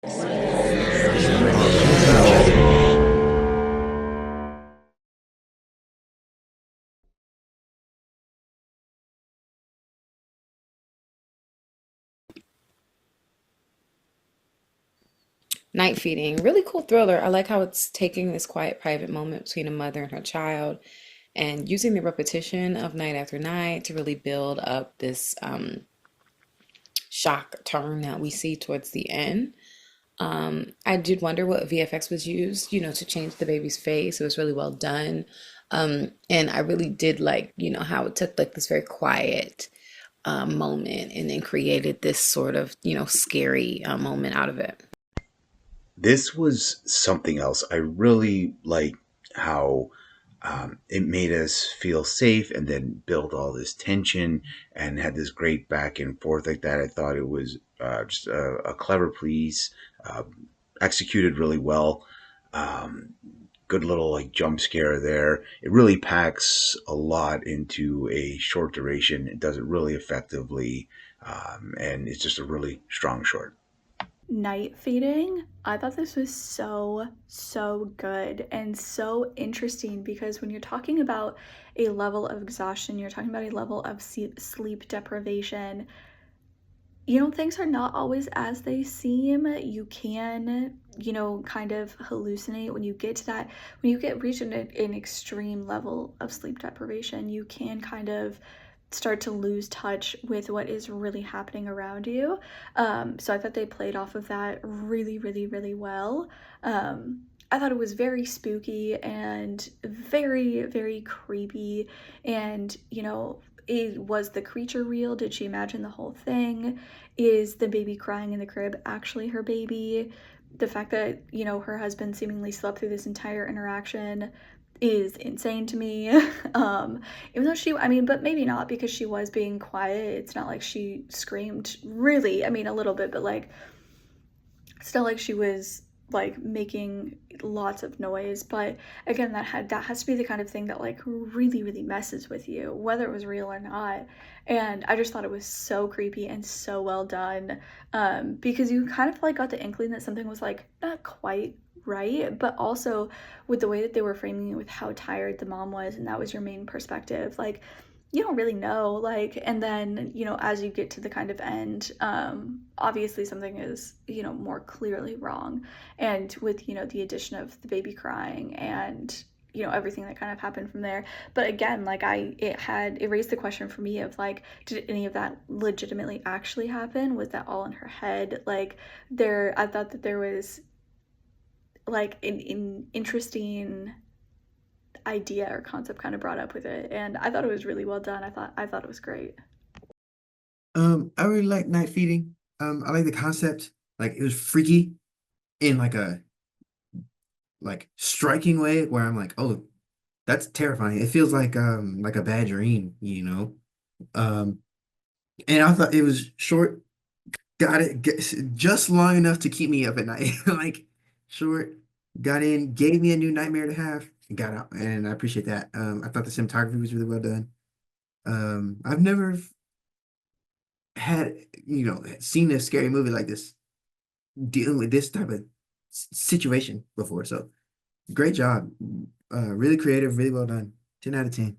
Awesome sauce. Night Feeding, really cool thriller. I like how it's taking this quiet, private moment between a mother and her child and using the repetition of night after night to really build up this shock turn that we see towards the end. I did wonder what VFX was used, to change the baby's face. It was really well done. And I really did like, how it took like this very quiet moment and then created this sort of, scary moment out of it. This was something else. I really like how it made us feel safe and then build all this tension and had this great back and forth like that. I thought it was just a clever piece, uh, executed really well. Um, Good little like jump scare there. It really packs a lot into a short duration. It does it really effectively, and it's just a really strong short. Night feeding, I thought this was so good and so interesting because when you're talking about a level of exhaustion, you're talking about a level of sleep deprivation. Things are not always as they seem. You can, kind of hallucinate when you get to that, when you get reach an extreme level of sleep deprivation, you can kind of start to lose touch with what is really happening around you. So I thought they played off of that really well. I thought it was very spooky and very creepy. And, was the creature real? Did she imagine the whole thing? Is the baby crying in the crib actually her baby? The fact that, her husband seemingly slept through this entire interaction is insane to me. Even though but maybe not because she was being quiet. It's not like she screamed really. A little bit, but like still like she was like making lots of noise. But again, that has to be the kind of thing that like really messes with you, whether it was real or not. And I just thought it was so creepy and so well done, because you kind of like got the inkling that something was like not quite right, but also with the way that they were framing it with how tired the mom was, and that was your main perspective. Like you don't really know, like, and then as you get to the kind of end, obviously something is more clearly wrong. And with the addition of the baby crying and everything that kind of happened from there. But again, like it raised the question for me of like, did any of that legitimately actually happen? Was that all in her head? Like I thought that there was like an interesting idea or concept kind of brought up with it, and I thought it was really well done. I thought it was great. I really like night feeding. I like the concept. Like it was freaky in like a striking way where I'm like, oh, that's terrifying. It feels like a bad dream, you know? Um, and I thought it was short, just long enough to keep me up at night. Like short, got in, gave me a new nightmare to have, and got out. And I appreciate that. I thought the cinematography was really well done. I've never had, seen a scary movie like this dealing with this type of situation before. So great job. Really creative, really well done. 10 out of 10.